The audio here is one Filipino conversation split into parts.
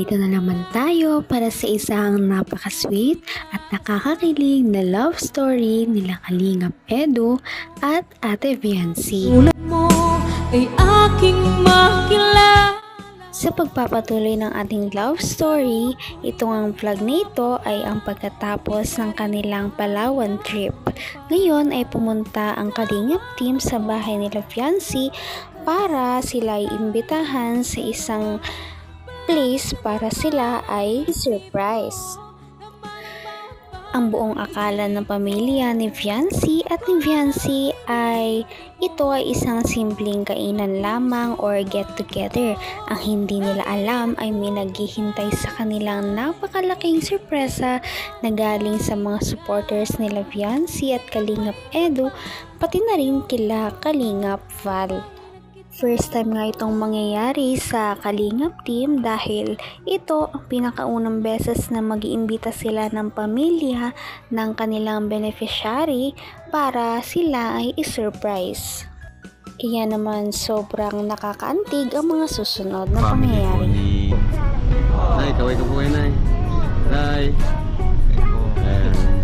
Nandito na naman tayo para sa isang napaka-sweet at nakakakilig na love story nila Kalingap Edu at Ate Viancy. Tulad mo ay aking makilala. Sa pagpapatuloy ng ating love story, itong ang vlog na ito ay ang pagkatapos ng kanilang Palawan trip. Ngayon ay pumunta ang Kalingap team sa bahay nila Viancy para sila ay imbitahan sa isang place para sila ay surprise. Ang buong akala ng pamilya ni Viancy at ni Viancy ay ito ay isang simpleng kainan lamang or get together. Ang hindi nila alam ay may naghihintay sa kanilang napakalaking sorpresa na galing sa mga supporters nila Viancy at Kalingap Edu, pati na rin kila Kalingap Val. First time nga itong mangyayari sa Kalingap team dahil ito ang pinakaunang beses na mag-iimbita sila ng pamilya ng kanilang beneficiary para sila ay i-surprise. Kaya naman sobrang nakakaantig ang mga susunod na pangyayari. Nay, kaway ka po kayo, Nay. Nay.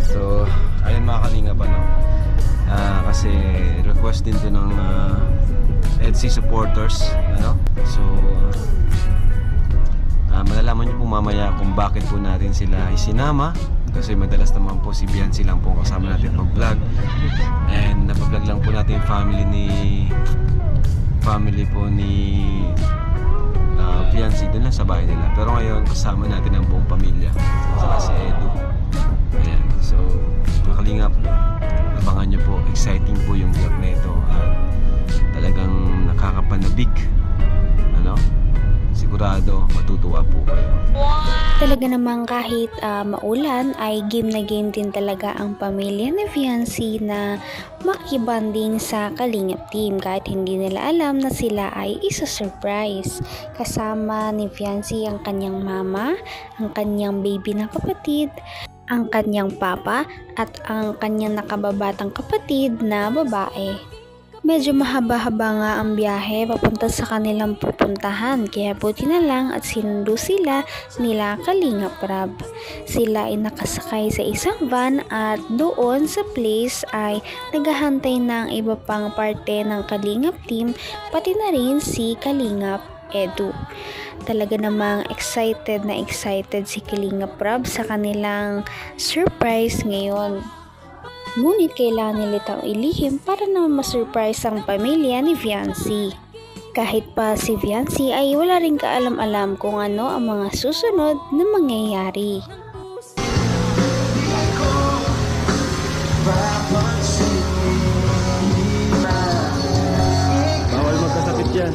So, ayun mga Kalingap, kasi request din to ng EDSI supporters, so malalaman niyo po mamaya kung bakit po natin sila isinama, kasi madalas naman po si Viancy lang po kasama natin mag-vlog, and napag-vlog lang po natin yung family po ni Viancy doon lang sa bahay nila, pero ngayon kasama natin ang buong pamilya saka si Edu. Ayan, so mga Kalingap, abangan niyo po, exciting po yung vlog na ito. Talagang nakakapanabik, sigurado matutuwa po kayo. Talaga namang kahit maulan ay game na game din talaga ang pamilya ni Viancy na makibanding sa Kalingap team kahit hindi nila alam na sila ay isa-surprise. Kasama ni Viancy ang kanyang mama, ang kanyang baby na kapatid, ang kanyang papa at ang kanyang nakababatang kapatid na babae. Medyo mahaba-haba nga ang biyahe papunta sa kanilang pupuntahan, kaya buti na lang at sinundo sila nila Kalingap Rab. Sila ay nakasakay sa isang van at doon sa place ay naghahantay ng iba pang parte ng Kalingap team, pati na rin si Kalingap Edu. Talaga namang excited si Kalingap Rab sa kanilang surprise ngayon. Ngunit kailangan nila itong ilihim para naman ma-surprise ang pamilya ni Viancy. Kahit pa si Viancy ay wala rin kaalam-alam kung ano ang mga susunod na mangyayari. Bawal magkasakit yan.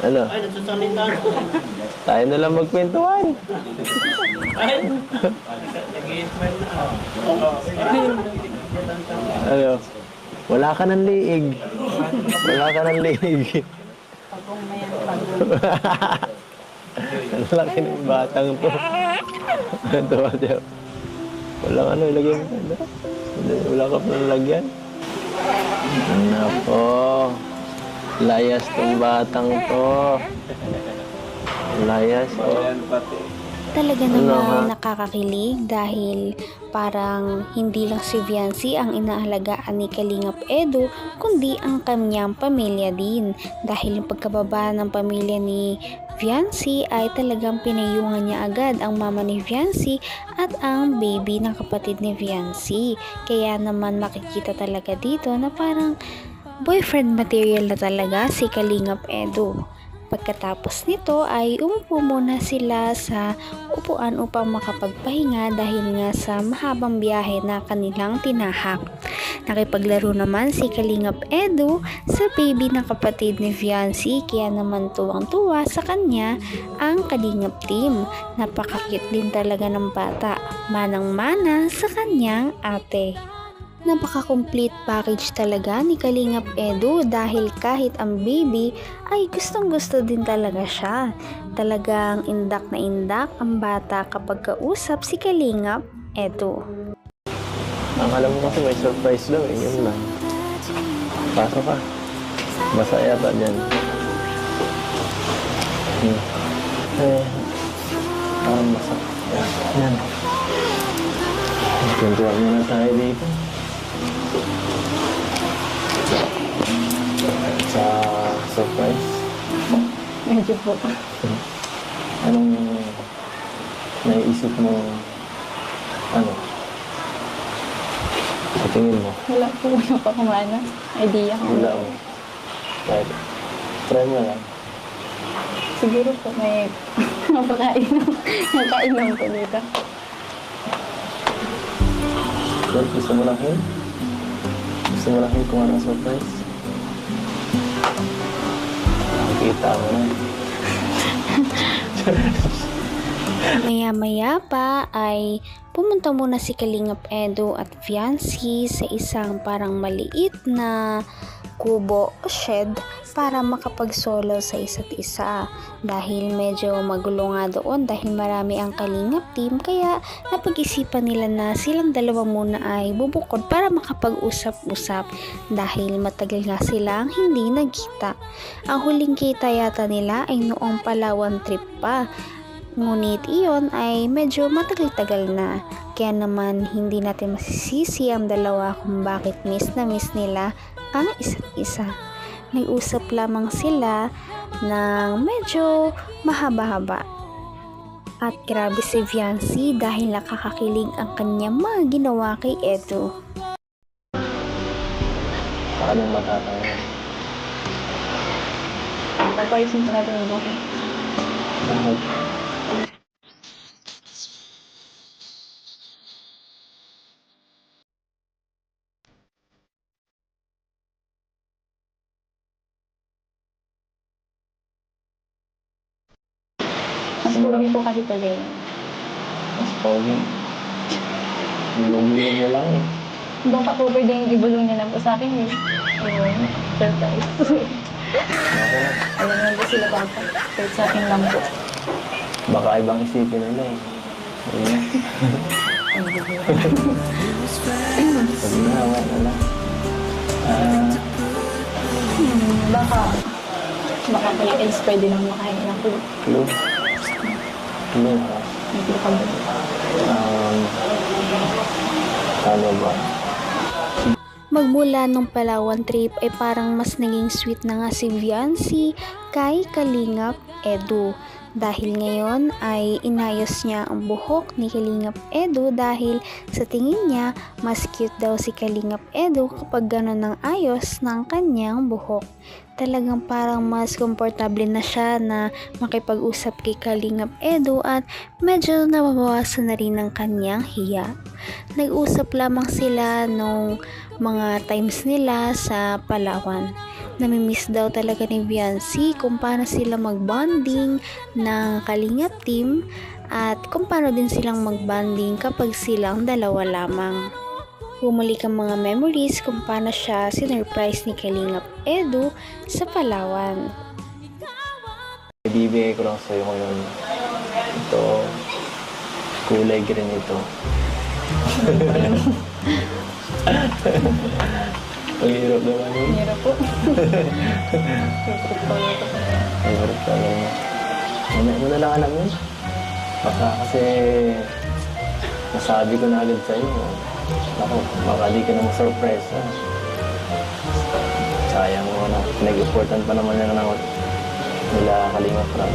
Ano? Ay, nagsasalita. Tayo na lang magkwentuhan. Nag-i-smile na. Ano? Wala ka ng liig. Wala ka ng liig. Ang laki ng batang to. Walang ilagay mo. Wala ka pa nalagyan. Nako. Layas tong batang to. Layas, Talaga naman nakakakilig dahil parang hindi lang si Viancy ang inaalagaan ni Kalingap Edu, kundi ang kanyang pamilya din. Dahil yung pagkababa ng pamilya ni Viancy ay talagang pinayungan niya agad ang mama ni Viancy at ang baby ng kapatid ni Viancy. Kaya naman makikita talaga dito na parang boyfriend material na talaga si Kalingap Edu. Pagkatapos nito ay umupo muna sila sa upuan upang makapagpahinga dahil nga sa mahabang biyahe na kanilang tinahak. Nakipaglaro naman si Kalingap Edu sa baby ng kapatid ni Viancy, kaya naman tuwang-tuwa sa kanya ang Kalingap team. Napakakit din talaga ng bata, manang-mana sa kanyang ate. Napaka-complete package talaga ni Kalingap Edu dahil kahit ang baby ay gustong-gusto din talaga siya. Talagang indak na indak ang bata kapag kausap si Kalingap Edu. Ang alam mo kasi may surprise daw eh, yun lang. Pasok ka. Basa yata dyan. Parang basa. Yan. Tuntuan muna tayo dito. Sa surprise. Medyo po. Anong naiisip mo, ano? Sa tingin mo? Wala po yung pakumana. Idea ko. Wala mo. Kahit, try mo lang. Siguro po may nakainom po dito. Well, gusto mo lang yun? Gusto mo lang yun kung anong surprise? Nakikita mo na. Maya-maya pa ay pumunta muna si Kalingap Edu at fiancé sa isang parang maliit na kubo o shed para makapag-solo sa isa't isa. Dahil medyo magulo nga doon dahil marami ang Kalingap team, kaya napag-isipan nila na silang dalawa muna ay bubukod para makapag-usap-usap dahil matagal nga silang hindi nagkita. Ang huling kita yata nila ay noong Palawan trip pa. Ngunit iyon ay medyo matagal-tagal na. Kaya naman hindi natin masisisi ang dalawa kung bakit miss na miss nila ang isa't isa. Nag-usap lamang sila ng medyo mahaba-haba. At grabe si fiancé dahil nakakakilig ang kanyang mga ginawa kay Edu. Paano matatanggal? Papayisin po natin yung buhay. Bakit? Mas pogi po kasi pala yun. Mas pogi. Nilugyan niya lang eh. Baka po pwede yung ibulong niya na po sa akin eh. Ayun, surprise. Bakit? Alam naman po sila papa. Kahit sa akin lang po. Baka ibang isipin nila eh. Ayun. Sabi na, wala. Baka po yung age pwede nang makain ng kulo. Clue? Clue ha? May kulo ka ba? Ano ba? Magmula nung Palawan trip ay parang mas naging sweet na nga si fiancé kay Kalingap Edu. Dahil ngayon ay inayos niya ang buhok ni Kalingap Edu dahil sa tingin niya mas cute daw si Kalingap Edu kapag gano'n ang ayos ng kanyang buhok. Talagang parang mas komportable na siya na makipag-usap kay Kalingap Edu at medyo nababawasan na rin ang kanyang hiya. Nag-usap lamang sila nung mga times nila sa Palawan. Namimiss daw talaga ni fiancé kung paano sila mag-bonding ng Kalingap team at kung paano din silang mag-bonding kapag silang dalawa lamang. Bumalik ang mga memories kung paano siya sinurprise ni Kalingap Edu sa Palawan. Ibibigay ko lang sa'yo ngayon. Ito, kulay green ito. Ang hirap naman yun. Hirap po. Hirap po ito. Ang hirap talaga. Mamaya mo na lang alam yun. Baka kasi nasabi ko na agad sa'yo. Ako, baka di ka na ma-surprise. Sayang mo na. Pinag-important pa naman yan na nila Kalingap Rob.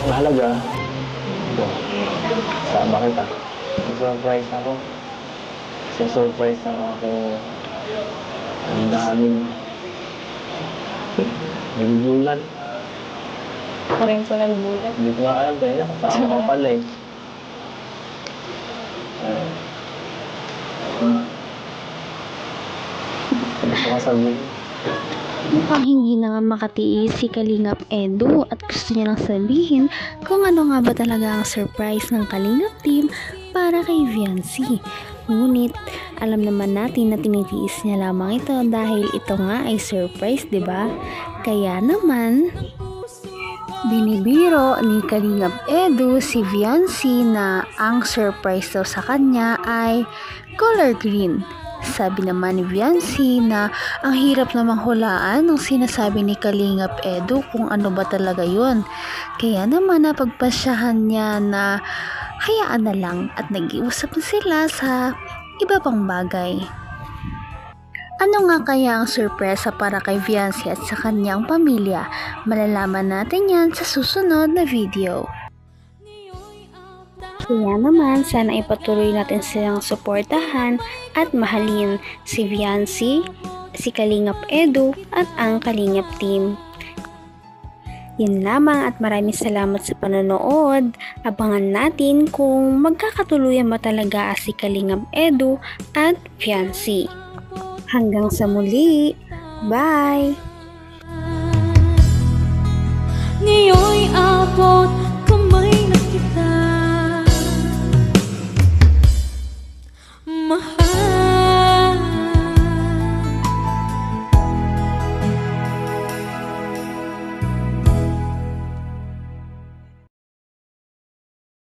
Mahalaga. Ito. Sama kita. Surprise ako. Surprise ako. Ang daming nagbubulan. Ako rin po nagbulat. Hindi ko nga alam kaya nakasama ka pala eh. Ano ko sabihin? Mukhang hindi na nga makatiis si Kalingap Edu at gusto niya lang sabihin kung ano nga ba talaga ang surprise ng Kalingap team para kay fiancé. Ngunit alam naman natin na tinitiis niya lamang ito dahil ito nga ay surprise, 'di ba? Kaya naman binibiro ni Kalingap Edu si Viancy na ang surprise daw sa kanya ay color green. Sabi naman ni Viancy na ang hirap namang hulaan ng sinasabi ni Kalingap Edu kung ano ba talaga yun. Kaya naman napagpasyahan niya na hayaan na lang at nag-iusap na sila sa iba pang bagay. Ano nga kaya ang sorpresa para kay Viancy at sa kanyang pamilya? Malalaman natin yan sa susunod na video. Kaya naman, sana ipatuloy natin silang suportahan at mahalin si Viancy, si Kalingap Edu at ang Kalingap team. Yun lamang at maraming salamat sa panonood. Abangan natin kung magkakatuluyan ba talaga si Kalingap Edu at Viancy. Hanggang sa muli. Bye! Ngayon'y abot